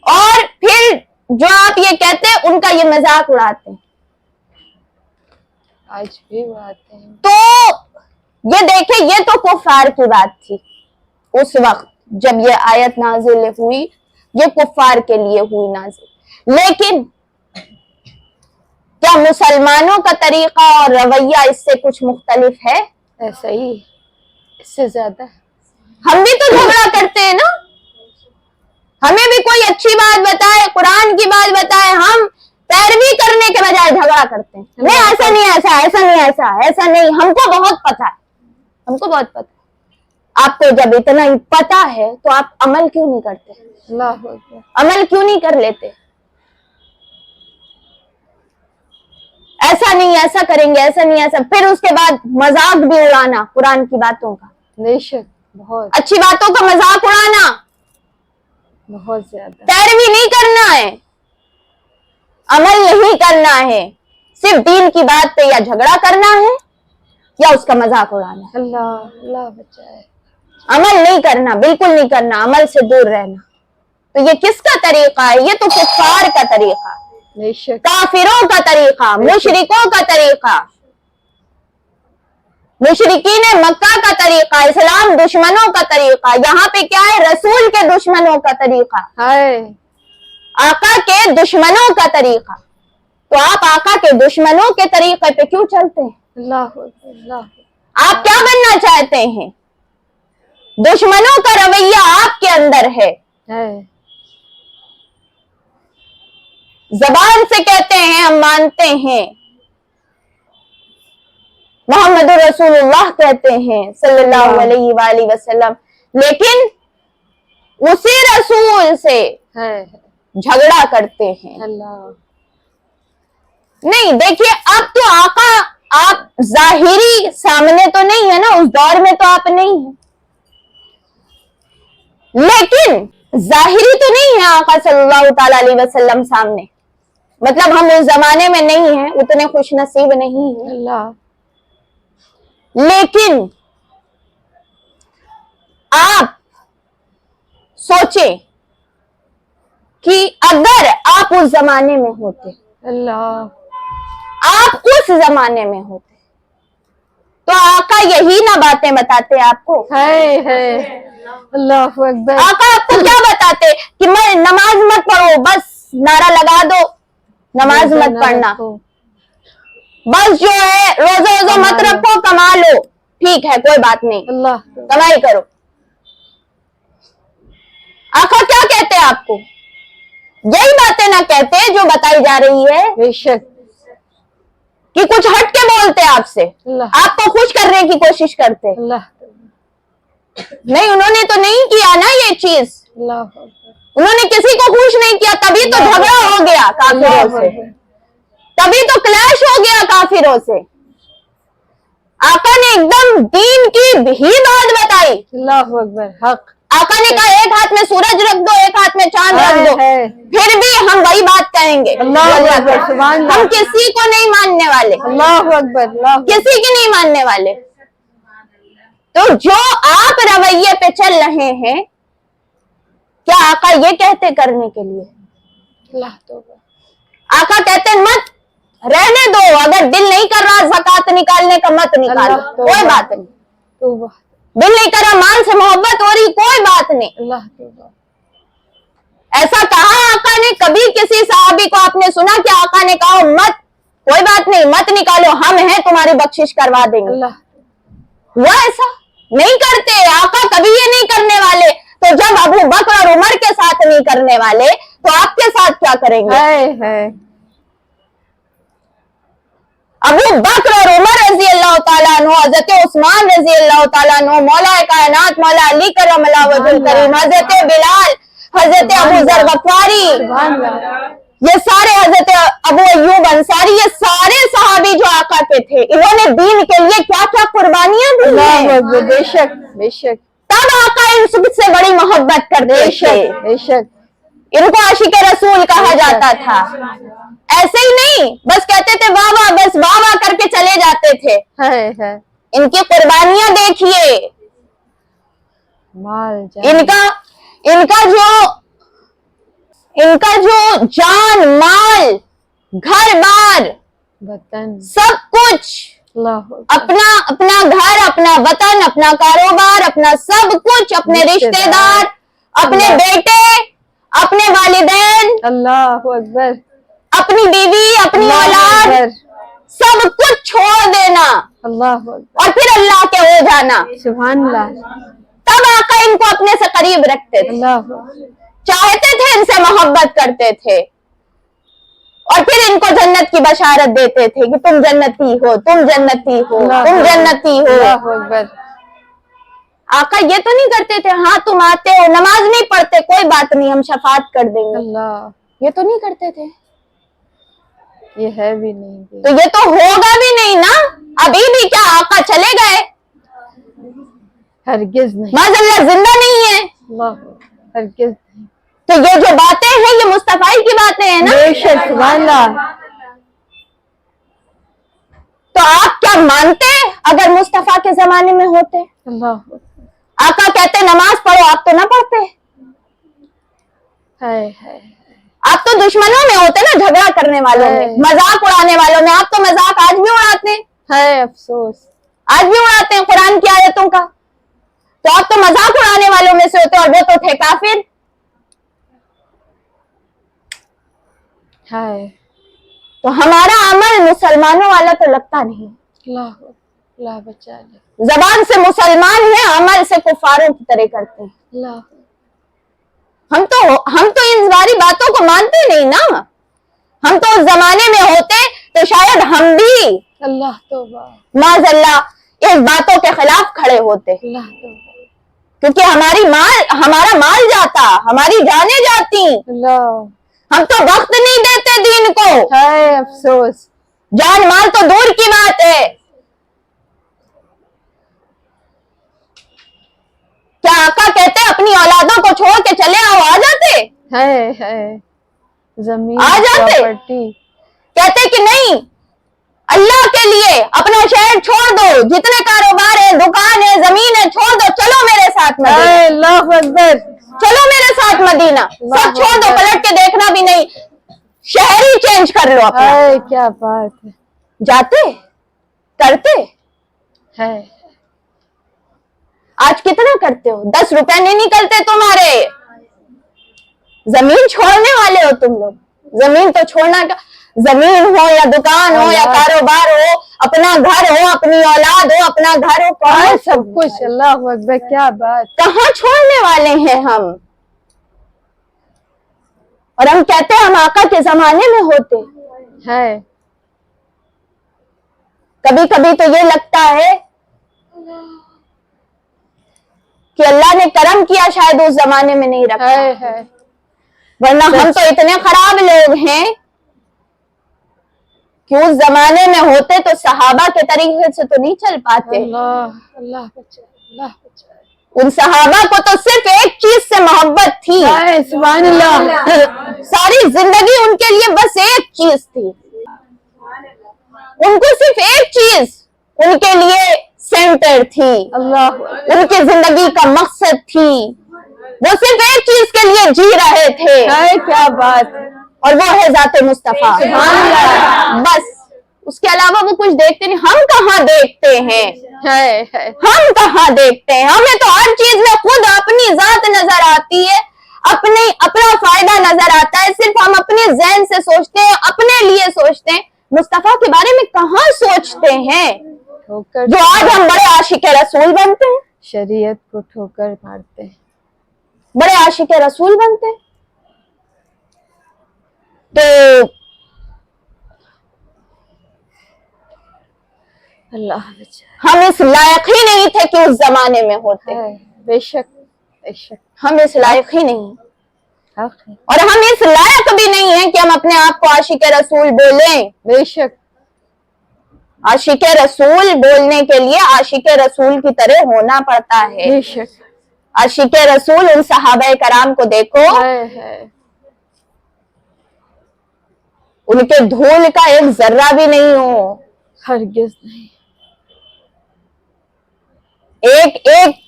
और फिर जो आप ये कहते हैं उनका ये मजाक उड़ाते हैं। आज भी बात है। तो ये देखे, ये तो कुफार की बात थी उस वक्त जब ये आयत नाजिल हुई, ये कुफार के लिए हुई नाजिल। लेकिन क्या मुसलमानों का तरीका और रवैया इससे कुछ मुख्तलिफ है? ऐसा ही, इससे ज्यादा। हम भी तो झगड़ा करते हैं ना, हमें भी कोई अच्छी बात बताए, कुरान की बात बताए, हम पैरवी करने के बजाय झगड़ा करते हैं। नहीं ऐसा नहीं, ऐसा ऐसा नहीं, ऐसा नहीं, हमको बहुत पता है, हमको बहुत पता है। आपको जब इतना ही पता है तो आप अमल क्यों नहीं करते? अल्लाह अकबर। अमल क्यों नहीं कर लेते? ऐसा नहीं, ऐसा करेंगे, ऐसा नहीं, ऐसा, फिर उसके बाद मजाक भी उड़ाना कुरान की बातों का, बेशक, बहुत अच्छी बातों का मजाक उड़ाना, बहुत ज्यादा। पैरवी नहीं करना है, अमल नहीं करना है, सिर्फ दीन की बात पे या झगड़ा करना है या उसका मजाक उड़ाना है। अल्लाह अल्लाह बचाए। अमल नहीं करना, बिल्कुल नहीं करना, अमल से दूर रहना। तो ये किसका तरीका है? ये तो कुफार का तरीका है, बेशक। काफिरों का तरीका, मुशरिकों का तरीका, मुशरिकीन मक्का का तरीका, इस्लाम दुश्मनों का तरीका। यहाँ पे क्या है? रसूल के दुश्मनों का तरीका, है। आका के दुश्मनों का तरीका। तो आप आका के दुश्मनों के तरीके पे क्यों चलते हैं? अल्लाह अकबर, अल्लाह। आप क्या बनना चाहते हैं? दुश्मनों का रवैया आपके अंदर है, जबान से कहते हैं हम मानते हैं, मोहम्मद रसूलुल्लाह कहते हैं सल्लल्लाहु अलैहि वसल्लम, लेकिन उसी रसूल से है। झगड़ा करते हैं। अल्लाह। नहीं देखिए, अब तो आका आप जाहिरी सामने तो नहीं है ना, उस दौर में तो आप नहीं है, लेकिन जाहिरी तो नहीं है आका सल्लल्लाहु ताला अलैहि वसल्लम सामने। मतलब हम उस जमाने में नहीं है, उतने खुश नसीब नहीं है, अल्लाह। लेकिन आप सोचें कि अगर आप उस जमाने में होते, अल्लाह। आप उस जमाने में होते, तो आका यही ना बातें बताते आपको। है। अल्लाह अकबर। आका आपको क्या बताते कि मैं नमाज मत पढ़ो, बस नारा लगा दो, नमाज मत पढ़ना, बस जो है रोजा रोजा मत रखो, कमा लो, ठीक है कोई बात नहीं, अल्लाह। कमाई करो। आका क्या कहते हैं आपको? यही बातें ना कहते जो बताई जा रही है। बेशक। कि कुछ हट के बोलते आपसे, अल्लाह आपको खुश करने की कोशिश करते। अल्लाह नहीं, उन्होंने तो नहीं किया ना ये चीज, अल्लाह उन्होंने किसी को खुश नहीं किया, तभी तो झगड़ा हो गया काफिरों से, तभी तो क्लैश हो गया काफिरों से। आका ने एकदम दीन की ही बात बताई। अल्लाह अकबर, हक। आका ने कहा एक हाथ में सूरज रख दो, एक हाथ में चांद रख दो, है। फिर भी हम वही बात कहेंगे। अल्लाह अकबर, सुभान अल्लाह। हम किसी को नहीं मानने वाले, अल्लाह अकबर, अल्लाह अकबर। किसी की नहीं मानने वाले। तो जो आप रवैये पे चल रहे हैं, क्या आका ये कहते करने के लिए? अल्लाह तौबा। आका कहते हैं मत, रहने दो, अगर दिल नहीं कर रहा ज़कात निकालने का मत निकालो, अल्लाह तौबा। कोई बात नहीं। तौबा। दिल नहीं कर रहा, माल से मोहब्बत हो रही, कोई बात नहीं। अल्लाह तौबा। ऐसा कहा आका ने? कभी किसी सहाबी को आपने सुना कि आका ने कहा मत, कोई बात नहीं, मत निकालो, हम हैं, तुम्हारी बख्शिश करवा देंगे? अल्लाह हुआ ऐसा? नहीं करते। आका कभी ये नहीं करने वाले। तो जब अबू बकर और उमर के साथ नहीं करने वाले, तो आपके साथ क्या करेंगे? है। अबू बकर और उमर रजी अल्लाह ताला अन्हु, हजरत उस्मान रजी अल्लाह ताला अन्हु, मौला कायनात मौला अली करमल्लाहु वजहुल करीम, हजरत बिलाल, हजरत अबू जर गफ्फारी, सुभान अल्लाह। ये सारे, हजरत अबू अय्यूब अंसारी, ये सारे सहाबी जो आका के थे, इन्होंने दीन के लिए क्या क्या कुर्बानियां दी हैं। बेशक बेशक। तब आका इन सबसे बड़ी मोहब्बत करते थे। बेशक बेशक। इनको आशिक रसूल कहा जाता था। ऐसे ही नहीं बस कहते थे वाह वाह, बस वाह वाह करके चले जाते थे। है। इनकी कुर्बानियां देखिए, माल जान। इनका जो जान माल घर बार वतन, सब कुछ, अल्लाह अकबर। अपना घर, अपना वतन, अपना कारोबार, अपना सब कुछ, अपने रिश्तेदार, अपने बेटे, अपने वालिदैन, अल्लाह अकबर। अपनी बीवी, अपनी अल्लाह औलाद, अकबर। सब कुछ छोड़ देना अल्लाह अकबर। और फिर अल्लाह के हो जाना। सुभान अल्लाह। तब आका इनको अपने से करीब रखते थे, अल्लाह अकबर। चाहते थे, इनसे मोहब्बत करते थे, और फिर इनको जन्नत की बशारत देते थे कि तुम जन्नती हो, तुम जन्नती हो, तुम जन्नती हो। अल्लाह अकबर। आका ये तो नहीं करते थे, हाँ तुम आते हो, नमाज नहीं पढ़ते, कोई बात नहीं, हम शफात कर देंगे, अल्लाह, ये तो नहीं करते थे। ये है भी नहीं। तो ये तो होगा भी नहीं ना। अभी भी क्या आका चले गए? हरगिज नहीं। माज़अल्लाह जिंदा नहीं है। अल्लाह, हरगिज नहीं। तो ये जो बातें हैं, ये मुस्तफाई की बातें हैं ना। बेशक, सुभान अल्लाह। तो आप क्या मानते अगर मुस्तफा के जमाने में होते? अल्लाह, आका कहते नमाज पढ़ो, आप तो ना पढ़ते। है। आप तो दुश्मनों में होते ना, झगड़ा करने वालों में, मजाक उड़ाने वालों में। आप तो मजाक आज भी उड़ाते हैं, है अफसोस, आज भी उड़ाते हैं कुरान की आयतों का। तो आप तो मजाक उड़ाने वालों में से होते, और वो तो थे काफिर। है। तो हमारा अमल मुसलमानों वाला तो लगता नहीं। अल्लाह, अल्लाह बचा ले। जबान से मुसलमान है, अमल से कुफारों की तरह करते हैं। अल्लाह, हम तो इन सारी बातों को मानते नहीं ना। हम तो उस जमाने में होते तो शायद हम भी अल्लाह तौबा, माज़अल्लाह इस बातों के खिलाफ खड़े होते, अल्लाह तौबा। क्योंकि हमारा माल जाता, हमारी जाने जाती। अल्लाह, हम तो वक्त नहीं देते दीन को। है अफसोस। जान माल तो दूर की बात है। क्या आका कहते अपनी औलादों को छोड़ के चले आओ, आ जाते? है जमीन, आ जाते? प्रॉपर्टी। कहते कि नहीं, अल्लाह के लिए अपना शहर छोड़ दो, जितने कारोबार है, दुकान है, जमीन है, छोड़ दो, चलो मेरे साथ मदीना, अल्लाह अकबर, चलो मेरे साथ मदीना, सब छोड़ दो, पलट के देखना भी नहीं, शहर ही चेंज कर लो अपना। है, क्या बात है। जाते, करते। है, आज कितना करते हो? 10 रुपए नहीं निकलते तुम्हारे। जमीन छोड़ने वाले हो तुम लोग। जमीन तो छोड़ना का, जमीन हो या दुकान हो या कारोबार हो, अपना घर हो, अपनी औलाद हो, अपना घर हो, कहाँ सब कुछ। अल्लाह अकबर, क्या बात। कहाँ छोड़ने वाले हैं हम? और हम कहते हैं हम आका के जमाने में होते। है, कभी कभी तो ये लगता है कि अल्लाह ने करम किया शायद उस जमाने में नहीं रखा, है वरना हम तो इतने खराब लोग हैं कि उस जमाने में होते तो सहाबा के तरीके से तो नहीं चल पाते। अल्लाह अल्लाह बचाए, अल्लाह बचाए। उन सहाबा को तो सिर्फ एक चीज से मोहब्बत थी, सुभान अल्लाह। सारी जिंदगी उनके लिए बस एक चीज थी, उनको सिर्फ एक चीज उनके लिए सेंटर थी, अल्लाह उनकी जिंदगी का मकसद थी, वो सिर्फ एक चीज के लिए जी रहे थे, है, क्या बात। और वो है जाते मुस्तफा। बस उसके अलावा वो कुछ देखते नहीं। हम कहाँ देखते हैं, है हम कहाँ देखते हैं, हमें तो हर चीज में खुद अपनी जात नजर आती है, अपना फायदा नजर आता है, सिर्फ हम अपने ज़हन से सोचते हैं, अपने लिए सोचते हैं, मुस्तफा के बारे में कहाँ सोचते हैं। ठोकर जो आज हम बड़े आशिक रसूल बनते हैं, शरीयत को ठोकर मारते हैं। बड़े आशिक रसूल बनते हैं, तो अल्लाह बचाए। हम इस लायक ही नहीं थे कि उस जमाने में होते, है, बेशक बेशक, हम इस लायक ही नहीं, हक है, और हम इस लायक भी नहीं है कि हम अपने आप को आशिक रसूल बोलें। बेशक। आशिक रसूल बोलने के लिए आशिक रसूल की तरह होना पड़ता है। बेशक आशिक रसूल उन सहाबा कराम को देखो, है, उनके धूल का एक जर्रा भी नहीं हो, हरगिज नहीं। एक एक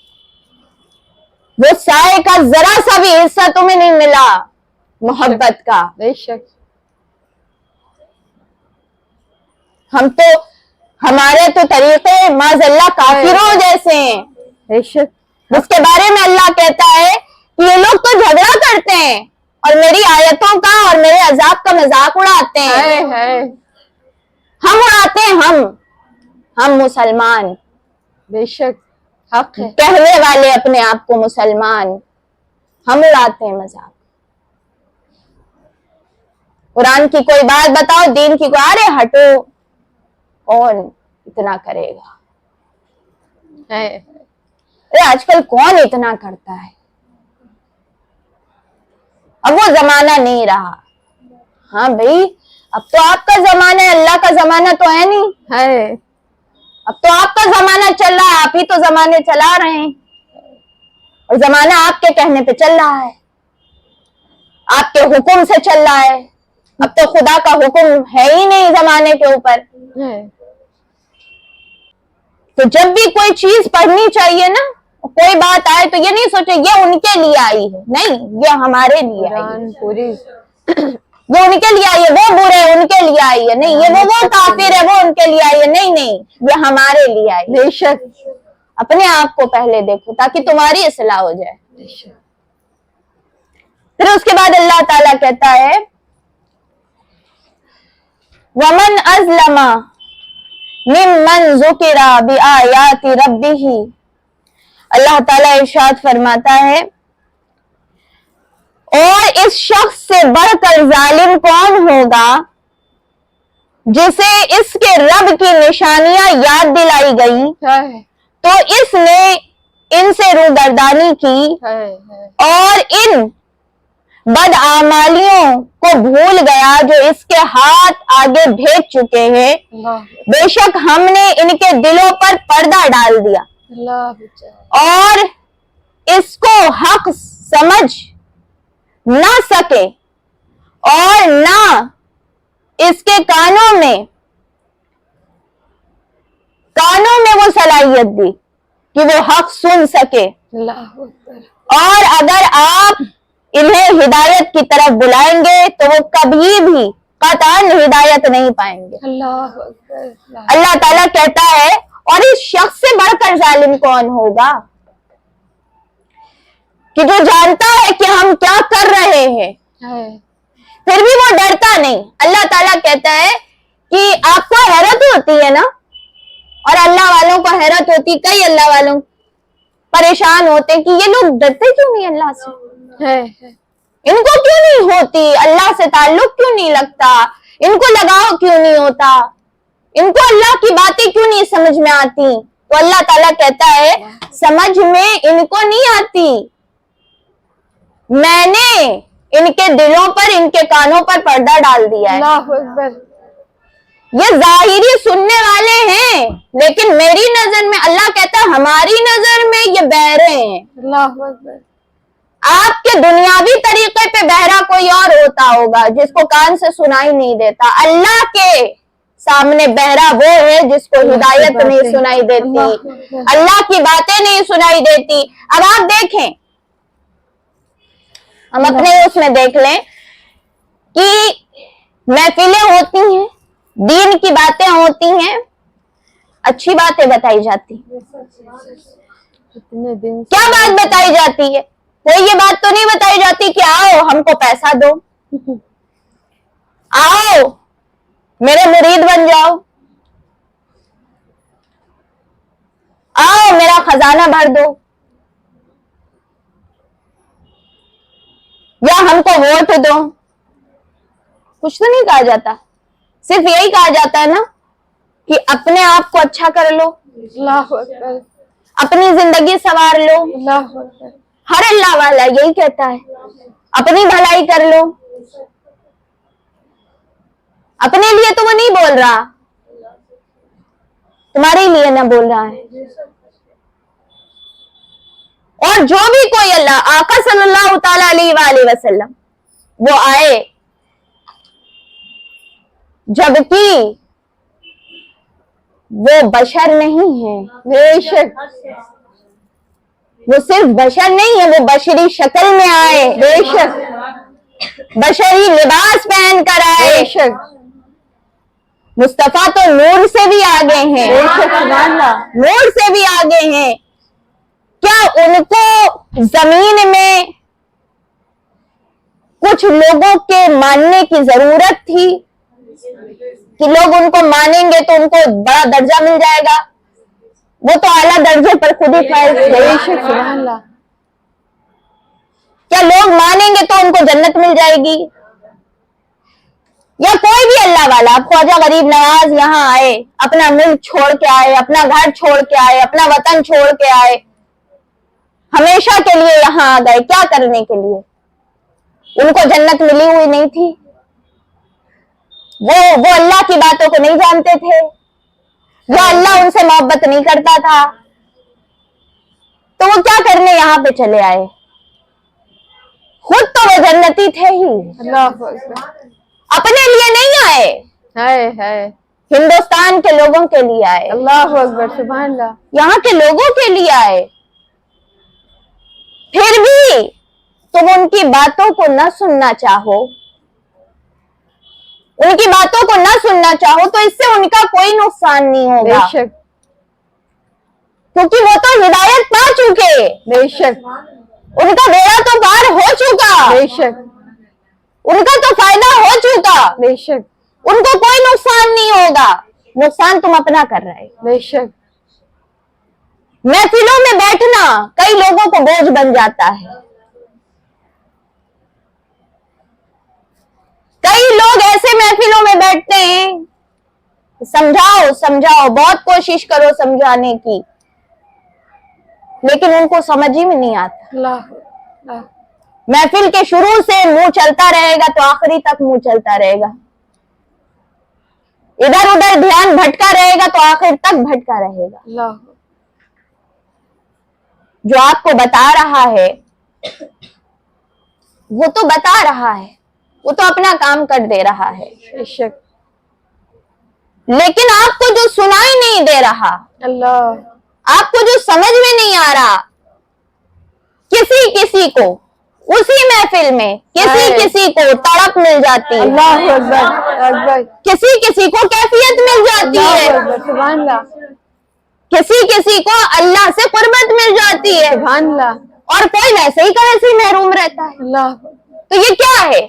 वो साए का जरा सा भी हिस्सा तुम्हें नहीं मिला मोहब्बत का। बेशक हम तो, हमारे तो तरीके माज़अल्लाह काफिरों जैसे हैं, बेशक। जिसके बारे में अल्लाह कहता है कि ये लोग तो झगड़ा करते हैं और मेरी आयतों का और मेरे अजाब का मजाक उड़ाते हैं। है हम उड़ाते हैं, हम मुसलमान, बेशक, हक है। कहने वाले अपने आप को मुसलमान, हम उड़ाते हैं मजाक। कुरान की कोई बात बताओ, दीन की कोई, अरे हटो, कौन इतना करेगा। है, अरे आजकल कौन इतना करता है, अब वो जमाना नहीं रहा। हाँ भाई, अब तो आपका जमाना है, अल्लाह का जमाना तो है नहीं। है, अब तो आपका जमाना चल रहा है, आप ही तो जमाने चला रहे हैं, और जमाना आपके कहने पे चल रहा है, आपके हुक्म से चल रहा है। अब तो खुदा का हुक्म है ही नहीं जमाने के ऊपर। है, तो जब भी कोई चीज पढ़नी चाहिए ना, कोई बात आए तो ये नहीं सोचे ये उनके लिए आई है, नहीं, ये हमारे लिए आई है, कुरान पूरी ये उनके लिए आई है, वो बुरे हैं उनके लिए आई है, नहीं, ये वो काफिर है वो उनके लिए आई है, नहीं नहीं, ये हमारे लिए आई है। बेशक अपने आप को पहले देखो ताकि तुम्हारी इस्लाह हो जाए। बेशक। फिर उसके बाद अल्लाह ताला कहता है, वमन अज़लमा मिम्मन ज़ुकिरा बिआयाति रब्बिही, अल्लाह ताला इरशाद फरमाता है, और इस शख्स से बढ़कर जालिम कौन होगा जिसे इसके रब की निशानियां याद दिलाई गई है, तो इसने इनसे रूबरदानी की है। और इन बदआमालियों को भूल गया जो इसके हाथ आगे भेज चुके हैं। अल्लाह बेशक हमने इनके दिलों पर पर्दा डाल दिया अल्लाह बचाए। और इसको हक समझ ना सके और ना इसके कानों में वो सलाहियत दी कि वो हक सुन सके। अल्लाह अकबर। और अगर आप इन्हें हिदायत की तरफ बुलाएंगे तो वो कभी भी कतई हिदायत नहीं पाएंगे। अल्लाह अकबर। अल्लाह ताला कहता है, और इस शख्स से बढ़कर जालिम कौन होगा कि जो जानता है कि हम क्या कर रहे हैं है, फिर भी वो डरता नहीं। अल्लाह ताला कहता है कि आपको हैरत होती है ना, और अल्लाह वालों को हैरत होती, कई अल्लाह वालों परेशान होते हैं कि ये लोग डरते क्यों नहीं अल्लाह से, है। इनको क्यों नहीं होती, अल्लाह से ताल्लुक क्यों नहीं लगता, इनको लगाव क्यों नहीं होता। इनको अल्लाह की बातें क्यों नहीं समझ में आती? तो अल्लाह ताला कहता है समझ में इनको नहीं आती, मैंने इनके दिलों पर, इनके कानों पर पर्दा डाल दिया है। अल्लाहु अकबर। ये जाहिरी सुनने वाले हैं, लेकिन मेरी नजर में, अल्लाह कहता है हमारी नजर में ये बहरे हैं। अल्लाहु अकबर। आपके दुनियावी तरीके पे बहरा कोई और होता होगा जिसको कान से सुनाई नहीं देता, अल्लाह के सामने बहरा वो है जिसको हिदायत नहीं सुनाई देती, अल्लाह की बातें नहीं सुनाई देती। अब आप देखें, हम अपने उसमें देख लें कि महफिलें होती हैं, दीन की बातें होती हैं, अच्छी बातें बताई जाती, इतने दिन क्या बात बताई जाती है? कोई ये बात तो नहीं बताई जाती कि आओ हमको पैसा दो, आओ मेरे मुरीद बन जाओ, आओ मेरा खजाना भर दो, या हमको वोट दो। कुछ तो नहीं कहा जाता, सिर्फ यही कहा जाता है ना कि अपने आप को अच्छा कर लो, अल्लाहु अकबर। अपनी जिंदगी संवार लो। अल्लाहु अकबर। हर अल्लाह वाला यही कहता है, अपनी भलाई कर लो। अपने लिए तो वो नहीं बोल रहा, तुम्हारे लिए ना बोल रहा है। और जो भी कोई अल्लाह, आका सल्लल्लाहु ताला अलैहि वसल्लम वो आए, जबकि वो बशर नहीं है, बेशक वो सिर्फ बशर नहीं है, वो बशरी शक्ल में आए, बेशक बशरी लिबास पहन कर आए। बेशक मुस्तफा तो नूर से भी आगे हैं, बेशक सुभान अल्लाह। नूर से भी आगे हैं। क्या उनको जमीन में कुछ लोगों के मानने की जरूरत थी कि लोग उनको मानेंगे तो उनको बड़ा दर्जा मिल जाएगा? वो तो आला दर्जे पर खुद ही फैल थे। बेशक सुभान अल्लाह। क्या लोग मानेंगे तो उनको जन्नत मिल जाएगी? या कोई भी अल्लाह वाला, अब ख्वाजा गरीब नवाज यहाँ आए, अपना मुल्क छोड़ के आए, अपना घर छोड़ के आए, अपना वतन छोड़ के आए, हमेशा के लिए यहाँ आ गए, क्या करने के लिए? उनको जन्नत मिली हुई नहीं थी? वो अल्लाह की बातों को नहीं जानते थे? वो अल्लाह उनसे मोहब्बत नहीं करता था? तो वो क्या करने यहाँ पे चले आए? खुद तो वो जन्नती थे ही, अल्लाहु अकबर। अपने लिए नहीं आए, है हिंदुस्तान के लोगों के लिए आए, अल्लाहु अकबर सुभान अल्लाह। यहाँ के लोगों के लिए आए। फिर भी तुम उनकी बातों को न सुनना चाहो, उनकी बातों को न सुनना चाहो तो इससे उनका कोई नुकसान नहीं होगा, बेशक क्योंकि वो तो हिदायत पा चुके, बेशक उनका बेड़ा तो पार हो चुका, बेशक उनका तो फायदा हो चुका, बेशक उनको कोई नुकसान नहीं होगा। नुकसान तुम अपना कर रहे हो। बेशक महफिलों में बैठना कई लोगों को बोझ बन जाता है। कई लोग ऐसे महफिलों में बैठते हैं, समझाओ समझाओ, बहुत कोशिश करो समझाने की, लेकिन उनको समझ ही में नहीं आता। अल्लाह महफिल के शुरू से मुंह चलता रहेगा तो आखिरी तक मुंह चलता रहेगा, इधर उधर ध्यान भटका रहेगा तो आखिर तक भटका रहेगा। अल्लाह। जो आपको बता रहा है वो तो बता रहा है, वो तो अपना काम कर दे रहा है, बेशक लेकिन आपको जो सुनाई नहीं दे रहा, अल्लाह, आपको जो समझ में नहीं आ रहा, किसी किसी को उसी महफिल में किसी किसी को तड़प मिल जाती है, अल्लाह अकबर अकबर, किसी किसी को कैफियत मिल जाती है, अल्लाह अकबर सुभान अल्लाह किसी किसी को अल्लाह से कुर्बत मिल जाती है, सुभान अल्लाह और कोई वैसे ही का वैसे ही महरूम रहता है। अल्लाह तो ये क्या है?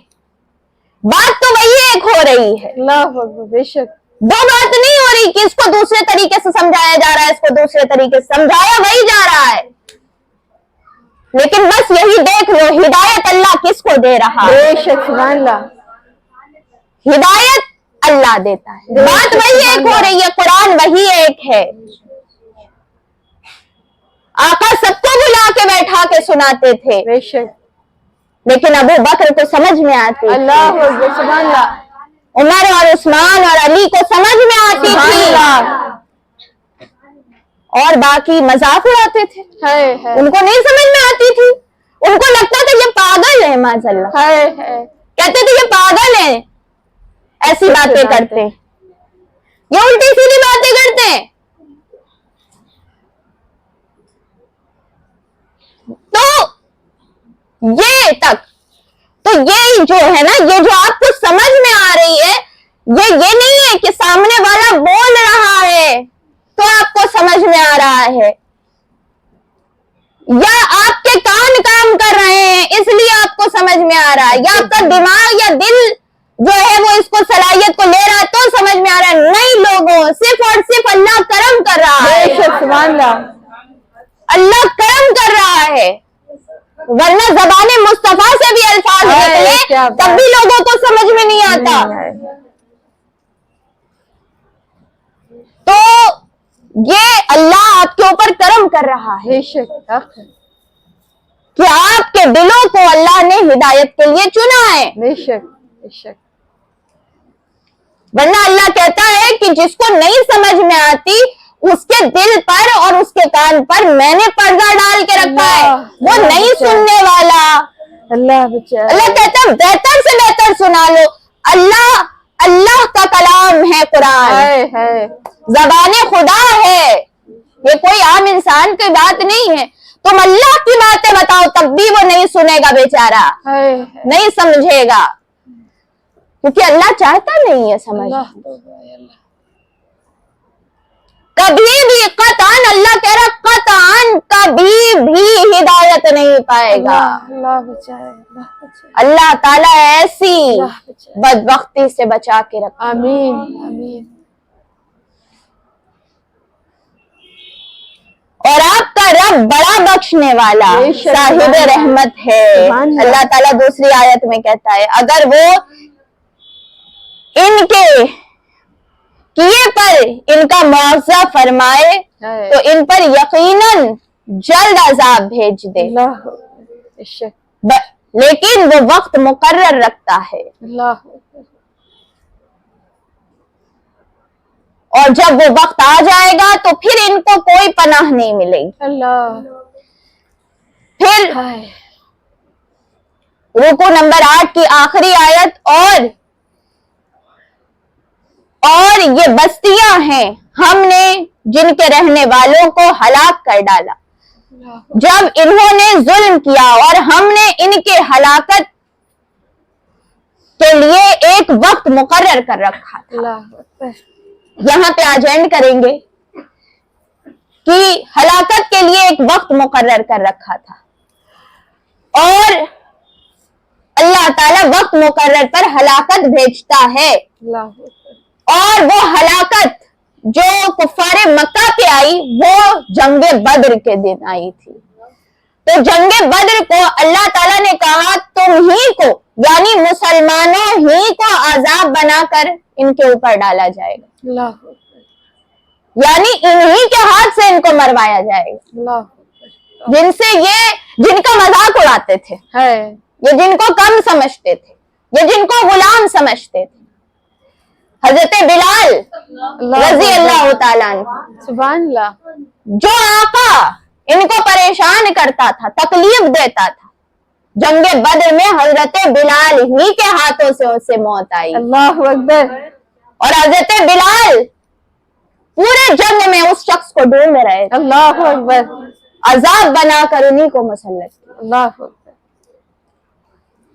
बात तो वही एक हो रही है, अल्लाह अकबर, बेशक दो बात नहीं हो रही कि इसको दूसरे तरीके से समझाया जा रहा है, इसको दूसरे तरीके से समझाया वही जा रहा है, लेकिन बस यही देख लो हिदायत अल्लाह किसको दे रहा है। बेशक सुभान अल्लाह, हिदायत अल्लाह देता है। बात वही एक हो रही है, कुरान वही एक है। आका सबको बुला के बैठा के सुनाते थे, बेशक। लेकिन अबू बकर को समझ में आती, अल्लाह अकबर, सुभान अल्लाह। उमर और उस्मान और अली को समझ में आती थी, और बाकी मजाक उड़ाते थे। है उनको नहीं समझ में आती थी, उनको लगता था ये पागल है, माज़अल्लाह, है कहते थे ये पागल है, ऐसी बातें करते, ये उल्टी सीधी बातें करते हैं। तो ये तक, तो ये जो है ना, ये जो आपको समझ में आ रही है, ये नहीं है कि सामने वाला बोल रहा है तो आपको समझ में आ रहा है, या आपके कान काम कर रहे हैं इसलिए आपको समझ में आ रहा है, या आपका दिमाग या दिल जो है वो इसको सलाहियत को ले रहा है तो समझ में आ रहा है। नहीं लोगों, सिर्फ और सिर्फ अल्लाह करम कर रहा है, बेशक, सुभान अल्लाह। अल्लाह करम कर रहा है, वरना ज़बाने मुस्तफा से भी अल्फाज निकले तब भी लोगों को समझ में नहीं आता। तो ये अल्लाह आपके ऊपर करम कर रहा है बेशक, कि आपके दिलों को अल्लाह ने हिदायत के लिए चुना है। बेशक बेशक। वरना अल्लाह कहता है कि जिसको नहीं समझ में आती उसके दिल पर और उसके कान पर मैंने पर्दा डाल के रखा है, वो नहीं सुनने वाला। अल्लाह बचा। अल्लाह कहता है बेहतर से बेहतर सुना लो। अल्लाह का कलाम है कुरान, है ज़बाने खुदा है, ये कोई आम इंसान की बात नहीं है। तुम अल्लाह की बातें बताओ तब भी वो नहीं सुनेगा बेचारा, नहीं समझेगा, क्योंकि अल्लाह चाहता नहीं है समझ। कभी भी कतान, अल्लाह कह रहा कतान कभी भी हिदायत नहीं पाएगा। अल्लाह बचाए, अल्लाह ताला ऐसी बदबख्ती से बचा के रखा। आमीन आमीन। और आपका रब बड़ा बख्शने वाला साहिब रहमत है। अल्लाह ताला दूसरी आयत में कहता है अगर वो इनके किए पर इनका मुआवजा फरमाए तो इन पर यकीनन जल्द अजाब भेज दे, लेकिन वो वक्त मुकर्रर रखता है, और जब वो वक्त आ जाएगा तो फिर इनको कोई पनाह नहीं मिलेगी। फिर रुकू नंबर 8 की आखिरी आयत, और ये बस्तियां हैं हमने जिनके रहने वालों को हलाक कर डाला जब इन्होंने जुल्म किया, और हमने इनके हलाकत के लिए एक वक्त मुकर्रर कर रखा था। यहाँ पे आज एंड करेंगे कि हलाकत के लिए एक वक्त मुकर्रर कर रखा था, और अल्लाह ताला वक्त मुकर्रर पर हलाकत भेजता है। और वो हलाकत जो कुफ्फारे मक्का पे आई वो जंगे बद्र के दिन आई थी। तो जंगे बद्र को अल्लाह ताला ने कहा तुम ही को, यानी मुसलमानों ही को आजाब बनाकर इनके ऊपर डाला जाएगा, यानी इन्हीं के हाथ से इनको मरवाया जाएगा, जिनका मजाक उड़ाते थे, ये जिनको कम समझते थे, ये जिनको गुलाम समझते थे। हजरत बिलाल रजी अल्लाह ताला सुभान अल्लाह, जो आका इनको परेशान करता था, तकलीफ देता था, जंगे बद्र में हजरत बिलाल ही के हाथों से उसे मौत आई। अल्लाह अकबर। और हजरत बिलाल पूरे जंग में उस शख्स को ढूंढ रहे थे, अल्लाह अकबर, अजाब बनाकर उन्हीं को मुसल्लत किया। अल्लाह अकबर।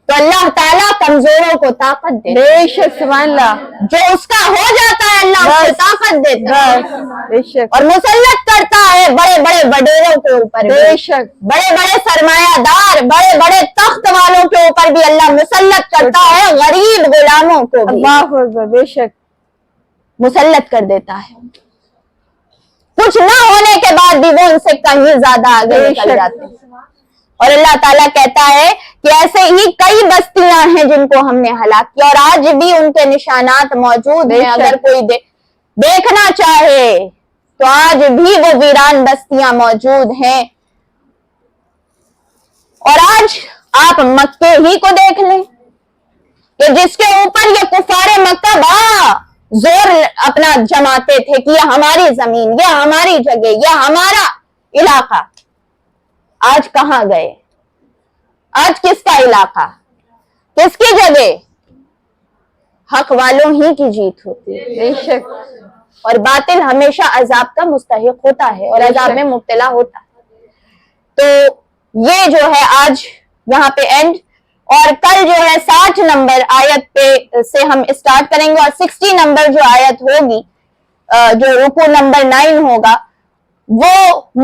तो अल्लाह ताला कमजोरों को ताकत दे, बेशक, सुभान अल्लाह, जो उसका हो जाता है अल्लाह उसको ताकत देता है, बेशक, और मुसल्लत करता है बड़े बड़े वडीरों के ऊपर, बेशक, बड़े बड़े सरमायादार, बड़े बड़े तख्त वालों के ऊपर भी अल्लाह मुसल्लत करता है, गरीब गुलामों को भी अल्लाह अकबर, बेशक, मुसल्लत कर देता है। कुछ ना होने के बाद भी वो उनसे कहीं ज्यादा आगे निकल जाते हैं, اور اللہ تعالیٰ کہتا ہے کہ ایسے ہی کئی بستیاں ہیں جن کو ہم نے ہلاک کیا اور آج بھی ان کے نشانات موجود ہیں. اگر کوئی دیکھنا چاہے تو آج بھی وہ ویران بستیاں موجود ہیں. اور آج آپ مکے ہی کو دیکھ لیں کہ جس کے اوپر یہ کفار مکہ بڑا زور اپنا جماتے تھے کہ یہ ہماری زمین، یہ ہماری جگہ، یہ ہمارا علاقہ. آج کہاں گئے؟ آج کس کا علاقہ، کس کی جگہ؟ حق والوں ہی کی جیت ہوتی ہے. بے شک. اور باطل ہمیشہ عذاب کا مستحق ہوتا ہے اور عذاب میں مبتلا ہوتا ہے. تو یہ جو ہے آج یہاں پہ اینڈ، اور کل جو ہے 60 نمبر آیت پہ سے ہم اسٹارٹ کریں گے اور 60 نمبر جو آیت ہوگی، جو رکوع نمبر 9 ہوگا، وہ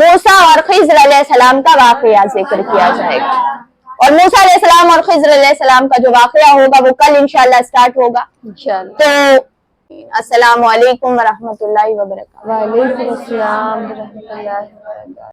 موسیٰ اور خضر علیہ السلام کا واقعہ ذکر کیا جائے گا. اور موسیٰ علیہ السلام اور خضر علیہ السلام کا جو واقعہ ہوگا وہ کل انشاءاللہ اسٹارٹ ہوگا. انشاءاللہ. تو السلام علیکم ورحمۃ اللہ وبرکاتہ. وعلیکم السلام ورحمۃ اللہ وبرکاتہ.